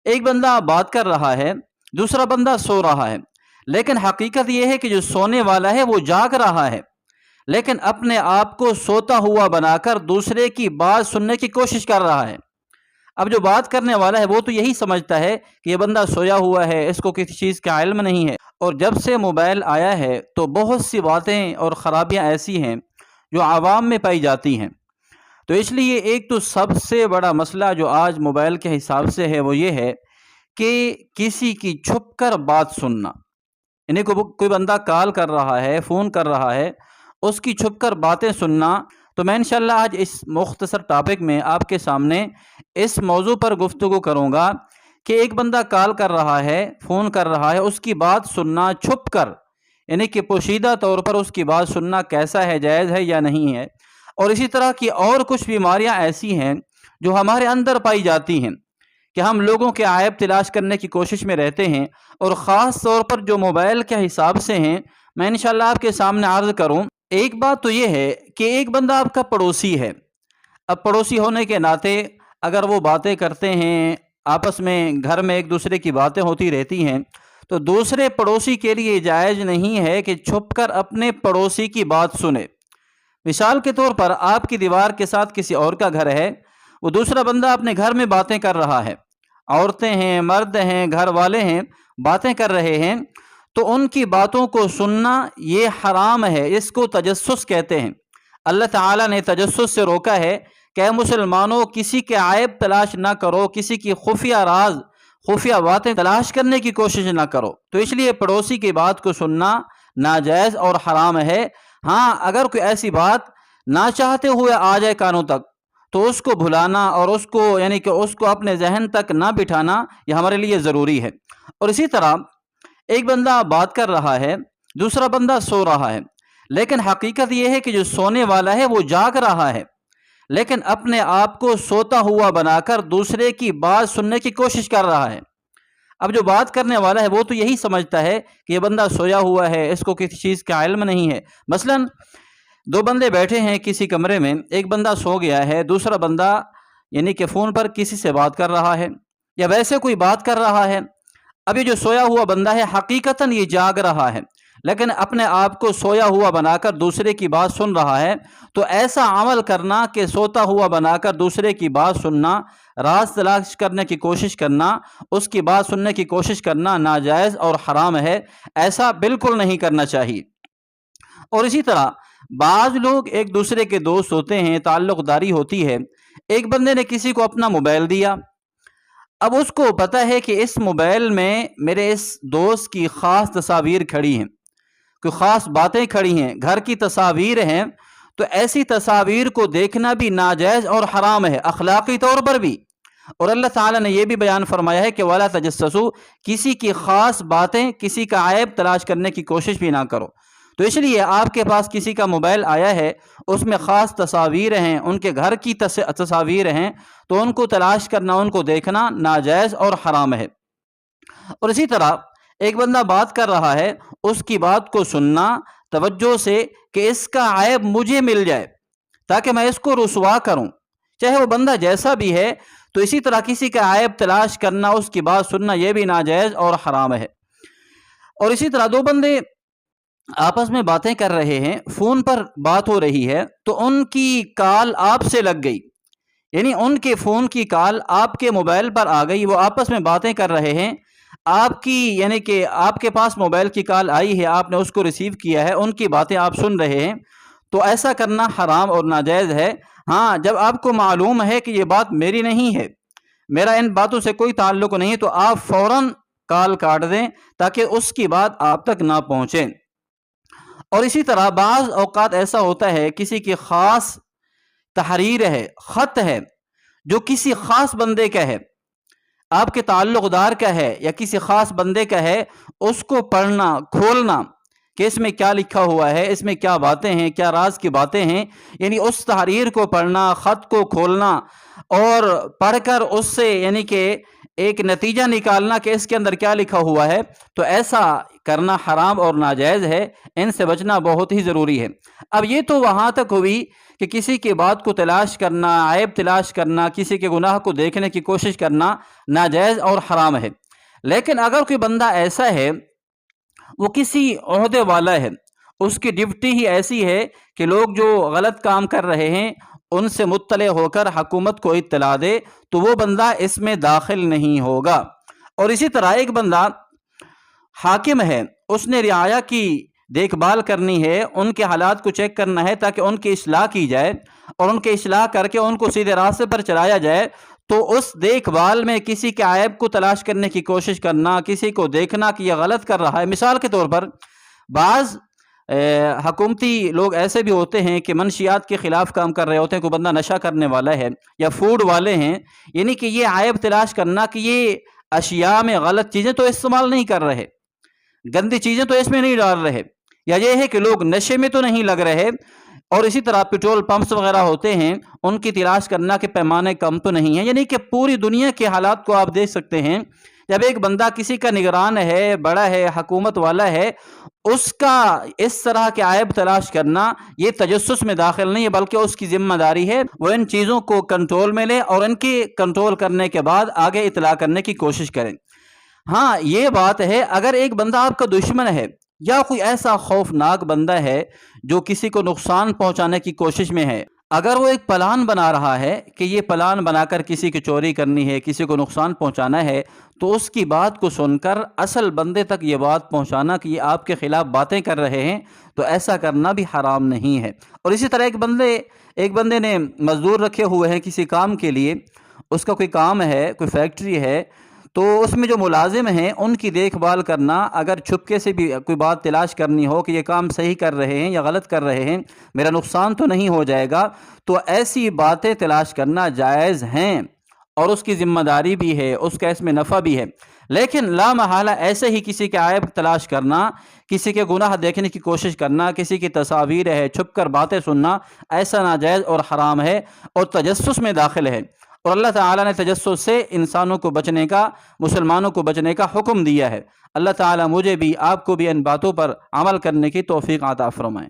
ایک بندہ بات کر رہا ہے، دوسرا بندہ سو رہا ہے، لیکن حقیقت یہ ہے کہ جو سونے والا ہے وہ جاگ رہا ہے، لیکن اپنے آپ کو سوتا ہوا بنا کر دوسرے کی بات سننے کی کوشش کر رہا ہے۔ اب جو بات کرنے والا ہے وہ تو یہی سمجھتا ہے کہ یہ بندہ سویا ہوا ہے، اس کو کسی چیز کا علم نہیں ہے، اور جب سے موبائل آیا ہے تو بہت سی باتیں اور خرابیاں ایسی ہیں جو عوام میں پائی جاتی ہیں۔ تو اس لیے ایک تو سب سے بڑا مسئلہ جو آج موبائل کے حساب سے ہے وہ یہ ہے کہ کسی کی چھپ کر بات سننا، یعنی کوئی بندہ کال کر رہا ہے، فون کر رہا ہے، اس کی چھپ کر باتیں سننا۔ تو میں انشاءاللہ آج اس مختصر ٹاپک میں آپ کے سامنے اس موضوع پر گفتگو کروں گا کہ ایک بندہ کال کر رہا ہے، فون کر رہا ہے، اس کی بات سننا چھپ کر، یعنی کہ پوشیدہ طور پر اس کی بات سننا کیسا ہے، جائز ہے یا نہیں ہے۔ اور اسی طرح کی اور کچھ بیماریاں ایسی ہیں جو ہمارے اندر پائی جاتی ہیں کہ ہم لوگوں کے عیب تلاش کرنے کی کوشش میں رہتے ہیں، اور خاص طور پر جو موبائل کے حساب سے ہیں، میں انشاءاللہ آپ کے سامنے عرض کروں۔ ایک بات تو یہ ہے کہ ایک بندہ آپ کا پڑوسی ہے، اب پڑوسی ہونے کے ناطے اگر وہ باتیں کرتے ہیں، آپس میں گھر میں ایک دوسرے کی باتیں ہوتی رہتی ہیں، تو دوسرے پڑوسی کے لیے جائز نہیں ہے کہ چھپ کر اپنے پڑوسی کی بات سنے۔ مثال کے طور پر آپ کی دیوار کے ساتھ کسی اور کا گھر ہے، وہ دوسرا بندہ اپنے گھر میں باتیں کر رہا ہے، عورتیں ہیں، مرد ہیں، گھر والے ہیں، باتیں کر رہے ہیں، تو ان کی باتوں کو سننا یہ حرام ہے، اس کو تجسس کہتے ہیں۔ اللہ تعالیٰ نے تجسس سے روکا ہے کہ اے مسلمانوں، کسی کے عیب تلاش نہ کرو، کسی کی خفیہ راز، خفیہ باتیں تلاش کرنے کی کوشش نہ کرو۔ تو اس لیے پڑوسی کی بات کو سننا ناجائز اور حرام ہے۔ ہاں، اگر کوئی ایسی بات نہ چاہتے ہوئے آ جائے کانوں تک تو اس کو بھلانا اور اس کو یعنی کہ اس کو اپنے ذہن تک نہ بٹھانا یہ ہمارے لیے ضروری ہے۔ اور اسی طرح ایک بندہ بات کر رہا ہے، دوسرا بندہ سو رہا ہے، لیکن حقیقت یہ ہے کہ جو سونے والا ہے وہ جاگ رہا ہے، لیکن اپنے آپ کو سوتا ہوا بنا کر دوسرے کی بات سننے کی کوشش کر رہا ہے۔ اب جو بات کرنے والا ہے وہ تو یہی سمجھتا ہے کہ یہ بندہ سویا ہوا ہے، اس کو کسی چیز کا علم نہیں ہے۔ مثلا دو بندے بیٹھے ہیں کسی کمرے میں، ایک بندہ سو گیا ہے، دوسرا بندہ یعنی کہ فون پر کسی سے بات کر رہا ہے یا ویسے کوئی بات کر رہا ہے۔ اب یہ جو سویا ہوا بندہ ہے حقیقتاً یہ جاگ رہا ہے، لیکن اپنے آپ کو سویا ہوا بنا کر دوسرے کی بات سن رہا ہے۔ تو ایسا عمل کرنا کہ سوتا ہوا بنا کر دوسرے کی بات سننا، راز تلاش کرنے کی کوشش کرنا، اس کی بات سننے کی کوشش کرنا ناجائز اور حرام ہے، ایسا بالکل نہیں کرنا چاہیے۔ اور اسی طرح بعض لوگ ایک دوسرے کے دوست ہوتے ہیں، تعلق داری ہوتی ہے، ایک بندے نے کسی کو اپنا موبائل دیا، اب اس کو پتہ ہے کہ اس موبائل میں میرے اس دوست کی خاص تصاویر کھڑی ہیں، کوئی خاص باتیں کھڑی ہیں، گھر کی تصاویر ہیں، تو ایسی تصاویر کو دیکھنا بھی ناجائز اور حرام ہے، اخلاقی طور پر بھی۔ اور اللہ تعالیٰ نے یہ بھی بیان فرمایا ہے کہ وَلَا تَجَسَّسُوا، کسی کی خاص باتیں، کسی کا عیب تلاش کرنے کی کوشش بھی نہ کرو۔ تو اس لیے آپ کے پاس کسی کا موبائل آیا ہے، اس میں خاص تصاویر ہیں، ان کے گھر کی تصاویر ہیں، تو ان کو تلاش کرنا، ان کو دیکھنا ناجائز اور حرام ہے۔ اور اسی طرح ایک بندہ بات کر رہا ہے، اس کی بات کو سننا توجہ سے کہ اس کا عیب مجھے مل جائے تاکہ میں اس کو رسوا کروں، چاہے وہ بندہ جیسا بھی ہے۔ تو اسی طرح کسی کا عیب تلاش کرنا، اس کی بات سننا، یہ بھی ناجائز اور حرام ہے۔ اور اسی طرح دو بندے آپس میں باتیں کر رہے ہیں، فون پر بات ہو رہی ہے، تو ان کی کال آپ سے لگ گئی، یعنی ان کے فون کی کال آپ کے موبائل پر آ گئی، وہ آپس میں باتیں کر رہے ہیں، آپ کی یعنی کہ آپ کے پاس موبائل کی کال آئی ہے، آپ نے اس کو ریسیو کیا ہے، ان کی باتیں آپ سن رہے ہیں، تو ایسا کرنا حرام اور ناجائز ہے۔ ہاں، جب آپ کو معلوم ہے کہ یہ بات میری نہیں ہے، میرا ان باتوں سے کوئی تعلق نہیں ہے، تو آپ فوراً کال کاٹ دیں تاکہ اس کی بات آپ تک نہ پہنچے۔ اور اسی طرح بعض اوقات ایسا ہوتا ہے کسی کی خاص تحریر ہے، خط ہے، جو کسی خاص بندے کا ہے، آپ کے تعلق دار کا ہے یا کسی خاص بندے کا ہے، اس کو پڑھنا، کھولنا کہ اس میں کیا لکھا ہوا ہے، اس میں کیا باتیں ہیں، کیا راز کی باتیں ہیں، یعنی اس تحریر کو پڑھنا، خط کو کھولنا اور پڑھ کر اس سے یعنی کہ ایک نتیجہ نکالنا کہ اس کے اندر کیا لکھا ہوا ہے، تو ایسا کرنا حرام اور ناجائز ہے، ان سے بچنا بہت ہی ضروری ہے۔ اب یہ تو وہاں تک ہوئی کہ کسی کی بات کو تلاش کرنا، عیب تلاش کرنا، کسی کے گناہ کو دیکھنے کی کوشش کرنا ناجائز اور حرام ہے۔ لیکن اگر کوئی بندہ ایسا ہے، وہ کسی عہدے والا ہے، اس کی ڈیوٹی ہی ایسی ہے کہ لوگ جو غلط کام کر رہے ہیں ان سے مطلع ہو کر حکومت کو اطلاع دے، تو وہ بندہ اس میں داخل نہیں ہوگا۔ اور اسی طرح ایک بندہ حاکم ہے، اس نے رعایا کی دیکھ بھال کرنی ہے، ان کے حالات کو چیک کرنا ہے تاکہ ان کی اصلاح کی جائے، اور ان کی اصلاح کر کے ان کو سیدھے راستے پر چلایا جائے، تو اس دیکھ بھال میں کسی کے عیب کو تلاش کرنے کی کوشش کرنا، کسی کو دیکھنا کہ یہ غلط کر رہا ہے۔ مثال کے طور پر بعض حکومتی لوگ ایسے بھی ہوتے ہیں کہ منشیات کے خلاف کام کر رہے ہوتے ہیں، کوئی بندہ نشہ کرنے والا ہے یا فوڈ والے ہیں، یعنی کہ یہ عیب تلاش کرنا کہ یہ اشیاء میں غلط چیزیں تو استعمال نہیں کر رہے، گندی چیزیں تو اس میں نہیں ڈال رہے، یا یہ ہے کہ لوگ نشے میں تو نہیں لگ رہے، اور اسی طرح پیٹرول پمپس وغیرہ ہوتے ہیں ان کی تلاش کرنا کہ پیمانے کم تو نہیں ہیں، یعنی کہ پوری دنیا کے حالات کو آپ دیکھ سکتے ہیں۔ جب ایک بندہ کسی کا نگران ہے، بڑا ہے، حکومت والا ہے، اس کا اس طرح کے عیب تلاش کرنا یہ تجسس میں داخل نہیں ہے، بلکہ اس کی ذمہ داری ہے وہ ان چیزوں کو کنٹرول میں لے اور ان کی کنٹرول کرنے کے بعد آگے اطلاع کرنے کی کوشش کریں۔ ہاں یہ بات ہے، اگر ایک بندہ آپ کا دشمن ہے یا کوئی ایسا خوفناک بندہ ہے جو کسی کو نقصان پہنچانے کی کوشش میں ہے، اگر وہ ایک پلان بنا رہا ہے کہ یہ پلان بنا کر کسی کی چوری کرنی ہے، کسی کو نقصان پہنچانا ہے، تو اس کی بات کو سن کر اصل بندے تک یہ بات پہنچانا کہ یہ آپ کے خلاف باتیں کر رہے ہیں، تو ایسا کرنا بھی حرام نہیں ہے۔ اور اسی طرح ایک بندے نے مزدور رکھے ہوئے ہیں کسی کام کے لیے، اس کا کوئی کام ہے، کوئی فیکٹری ہے، تو اس میں جو ملازم ہیں ان کی دیکھ بھال کرنا، اگر چھپکے سے بھی کوئی بات تلاش کرنی ہو کہ یہ کام صحیح کر رہے ہیں یا غلط کر رہے ہیں، میرا نقصان تو نہیں ہو جائے گا، تو ایسی باتیں تلاش کرنا جائز ہیں، اور اس کی ذمہ داری بھی ہے، اس کا اس میں نفع بھی ہے۔ لیکن لا محالہ ایسے ہی کسی کے عیب تلاش کرنا، کسی کے گناہ دیکھنے کی کوشش کرنا، کسی کی تصاویر ہے، چھپ کر باتیں سننا، ایسا ناجائز اور حرام ہے اور تجسس میں داخل ہے۔ اور اللہ تعالیٰ نے تجسس سے انسانوں کو بچنے کا، مسلمانوں کو بچنے کا حکم دیا ہے۔ اللہ تعالیٰ مجھے بھی، آپ کو بھی ان باتوں پر عمل کرنے کی توفیق عطا فرمائے۔